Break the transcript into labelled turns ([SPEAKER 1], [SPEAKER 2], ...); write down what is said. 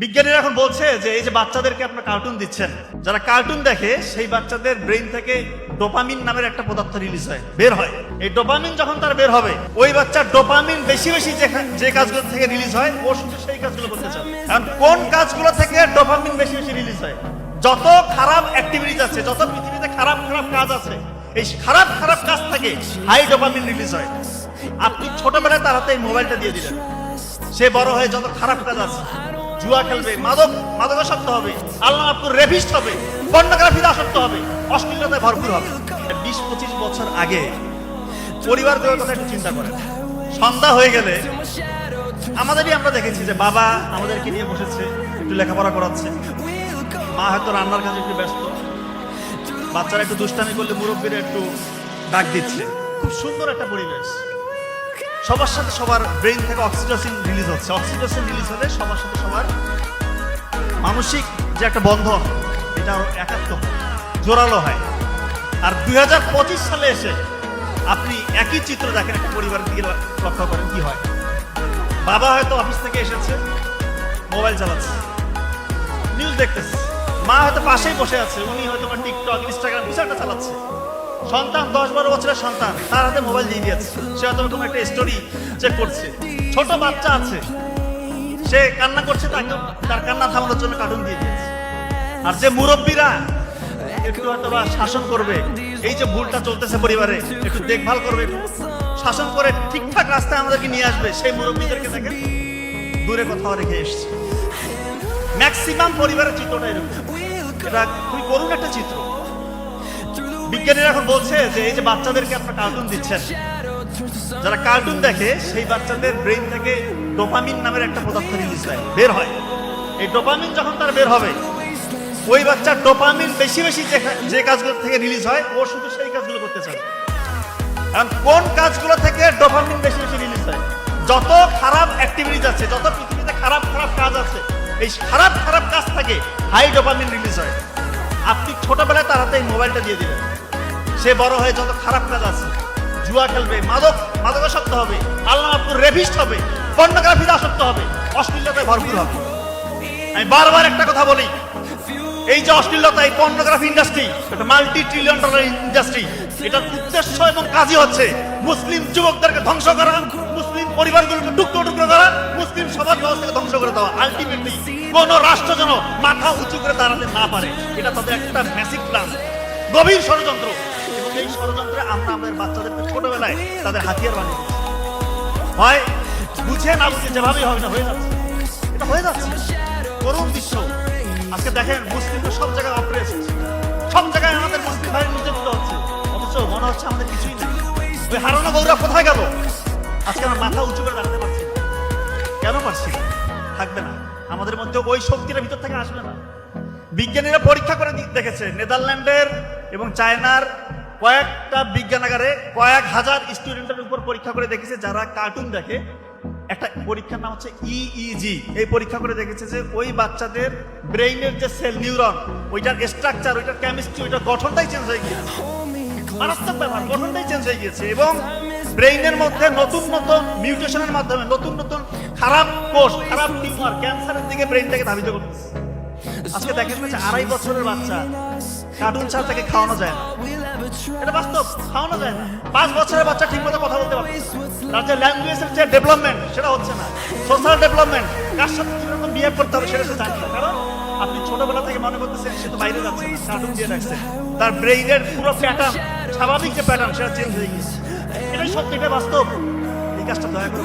[SPEAKER 1] বিজ্ঞানীরা এখন বলছে যে এই যে বাচ্চাদেরকে আপনারা কার্টুন দিচ্ছেন, যারা কার্টুন দেখে সেই বাচ্চাদের ব্রেইন থেকে ডোপামিন নামের একটা পদার্থ রিলিজ হয়, বের হয়। এই ডোপামিন যখন তার বের হবে, ওই বাচ্চার ডোপামিন বেশি বেশি যে কাজগুলো থেকে রিলিজ হয়, ও শুধু সেই কাজগুলো করতে চায়। কারণ কোন কাজগুলো থেকে ডোপামিন বেশি বেশি রিলিজ হয়? যত খারাপ অ্যাক্টিভিটিস আছে, যত পৃথিবীতে খারাপ খারাপ কাজ আছে, এই খারাপ খারাপ কাজ থেকে হাই ডোপামিন রিলিজ হয়। আপনি ছোটবেলায় তার হাতে এই মোবাইলটা দিয়ে দিলেন, সে বড় হয়ে যত খারাপ কাজ আছে, জুয়া খেলবে, মাদকাসক্ত হবে, আল্লাহ আপুর রেভিস্ট হবে, পর্নোগ্রাফিতে আসক্ত হবে, অশ্লীলতায় ভরপুর হবে। 20-25 বছর আগে পরিবারগুলোর কথা একটু চিন্তা করেন। সন্ধ্যা হয়ে গেলে আমরা দেখেছি যে বাবা আমাদেরকে নিয়ে বসেছে, একটু লেখাপড়া করাচ্ছে, মা হয়তো রান্নার কাজে একটু ব্যস্ত, বাচ্চারা একটু দুষ্টামি করলে মুরব্বীরা একটু ডাক দিচ্ছে। খুব সুন্দর একটা পরিবেশ। সবার সাথে সবার ব্রেইন থেকে অক্সিটোসিন রিলিজ হচ্ছে। অক্সিটোসিন রিলিজ হলে সবার সাথে সবার মানসিক যে একটা বন্ধন, এটা আরো একাত্ম জোরালো হয়। আর 2025 সালে এসে আপনি একই চিত্র দেখেন, একটা পরিবারের দিকে লক্ষ্য করেন কি হয়। বাবা হয়তো অফিস থেকে এসেছে, মোবাইল চালাচ্ছে, নিউজ দেখতেছে। মা হয়তো পাশেই বসে আছে, উনি হয়তো টিকটক, ইনস্টাগ্রাম কিছু একটা চালাচ্ছে। সন্তান 10-12 বছরের সন্তান, তার হাতে মোবাইল দিয়ে দিয়েছে, সে হয়তো কোনো একটা স্টোরি চেক করছে। ছোট বাচ্চা আছে, সে কান্না করছে, তার কান্না থামানোর জন্য কার্টুন দিয়ে দিয়েছে। আর যে মুরব্বীরা একটু হয়তো বা শাসন করবে, এই যে ভুলটা চলতেছে পরিবারে, একটু দেখভাল করবে, শাসন করে ঠিকঠাক রাস্তায় আমাদেরকে নিয়ে আসবে, সেই মুরব্বীদেরকে দেখেন দূরে কোথাও রেখে এসছে। ম্যাক্সিমাম পরিবারের চিত্রটা এরকম। এটা খুবই করুণ একটা চিত্র। বিজ্ঞানীরা এখন বলছে যে এই যে বাচ্চাদেরকে আপনারা কার্টুন দিচ্ছেন, যারা কার্টুন দেখে সেই বাচ্চাদের ব্রেইন থেকে ডোপামিন নামের একটা পদার্থ রিলিজ হয়, বের হয়। এই ডোপামিন যখন তার বের হবে, ওই বাচ্চার ডোপামিন বেশি বেশি যে কাজগুলো থেকে রিলিজ হয়, ও শুধু সেই কাজগুলো করতে চায়। কারণ কোন কাজগুলো থেকে ডোপামিন বেশি বেশি রিলিজ হয়? যত খারাপ অ্যাক্টিভিটিস আছে, যত পৃথিবীতে খারাপ খারাপ কাজ আছে, এই খারাপ খারাপ কাজ থেকে হাই ডোপামিন রিলিজ হয়। আপনি ছোটবেলায় তার হাতে এই মোবাইলটা দিয়ে দিলেন, সে বড় হয়ে যত খারাপ কাজ আছে, জুয়া খেলবে, মাদকাসক্ত হবে, আল্লাহ আপুর রেভিস্ট হবে, পর্নোগ্রাফিতে আসক্ত হবে, অশ্লীলতায় ভরপুর হবে। আমি বারবার একটা কথা বলি, এই যে অশ্লীলতা, এই পর্নোগ্রাফি ইন্ডাস্ট্রি, এটা $multi-trillion ইন্ডাস্ট্রি। এটার উদ্দেশ্য এবং কাজই হচ্ছে মুসলিম যুবকদেরকে ধ্বংস করা, মুসলিম পরিবারগুলোকে টুকরো টুকরো করা, মুসলিম সমাজ ব্যবস্থাকে ধ্বংস করে দেওয়া। আলটিমেটলি কোন রাষ্ট্র যেন মাথা উঁচু করে দাঁড়াতে না পারে, এটা তাদের একটা ম্যাসিভ প্ল্যান, গভীর ষড়যন্ত্র। এবং এই ষড়যন্ত্রে আমরা আমাদের বাচ্চাদেরকে ছোটবেলায় তাদের হাতিয়ার বানিয়ে দিচ্ছি। হয় বুঝে না বুঝে যেভাবেই হবে না, হয়ে যাচ্ছে, এটা হয়ে যাচ্ছে। করুণ দৃশ্য। আজকে দেখেন মুসলিমরা সব জায়গায় অপ্রেসড, সব জায়গায় আমাদের মুসলিম ভাই নির্যাতিত হচ্ছে, অথচ মনে হচ্ছে আমাদের কিছুই নেই। ওই হারানো গৌরব কোথায় গেল? আজকে আমরা মাথা উঁচু করে দাঁড়াতে পারছি না। কেন পারছি না? থাকবে না, আমাদের মধ্যে ওই শক্তিটা ভিতর থেকে আসবে না। বিজ্ঞানীরা পরীক্ষা করে দেখেছে, নেদারল্যান্ডের এবং চায়নার কয়েকটা বিজ্ঞানাগারে কয়েক হাজার স্টুডেন্টের উপর পরীক্ষা করে দেখেছে যারা কার্টুন দেখে। একটা পরীক্ষার নাম হচ্ছে EEG। এই পরীক্ষা করে দেখেছে যে ওই বাচ্চাদের ব্রেইনের যে সেল নিউরন, ওইটার স্ট্রাকচার, ওইটার কেমিস্ট্রি, ওইটার গঠনটাই চেঞ্জ হয়ে গিয়েছে। মারাত্মক ব্যাপার, গঠনটাই চেঞ্জ হয়ে গিয়েছে। এবং ব্রেইনের মধ্যে নতুন নতুন মিউটেশনের মাধ্যমে নতুন নতুন খারাপ কোষ, খারাপ টিউমার, ক্যান্সারের দিকে ব্রেইনটাকে ধাবিত করতেছে। আজকে দেখেন যে 2.5 বছরের বাচ্চা কার্টুন ছাড়া তাকে খাওয়ানো যায় না, এটা বাস্তব, খাওয়ানো যায় না। 5 বছরের বাচ্চা ঠিক মতো কথা বলতে পারছে, তার যে ল্যাঙ্গুয়েজের যে ডেভেলপমেন্ট সেটা হচ্ছে না, সোশ্যাল ডেভেলপমেন্ট, কার সাথে কিরকম বিহেভ করতে হবে সেটা সে জানে না। কারণ আপনি ছোটবেলা থেকে মনে করতেছেন সে তো বাইরে যাচ্ছে, কার্টুন দিয়ে রাখছে, তার ব্রেইনের পুরো প্যাটার্ন, স্বাভাবিক যে প্যাটার্ন সেটা চেঞ্জ হয়ে গেছে। এটাই সত্যি, এটা বাস্তব। এই কাজটা দয়া করে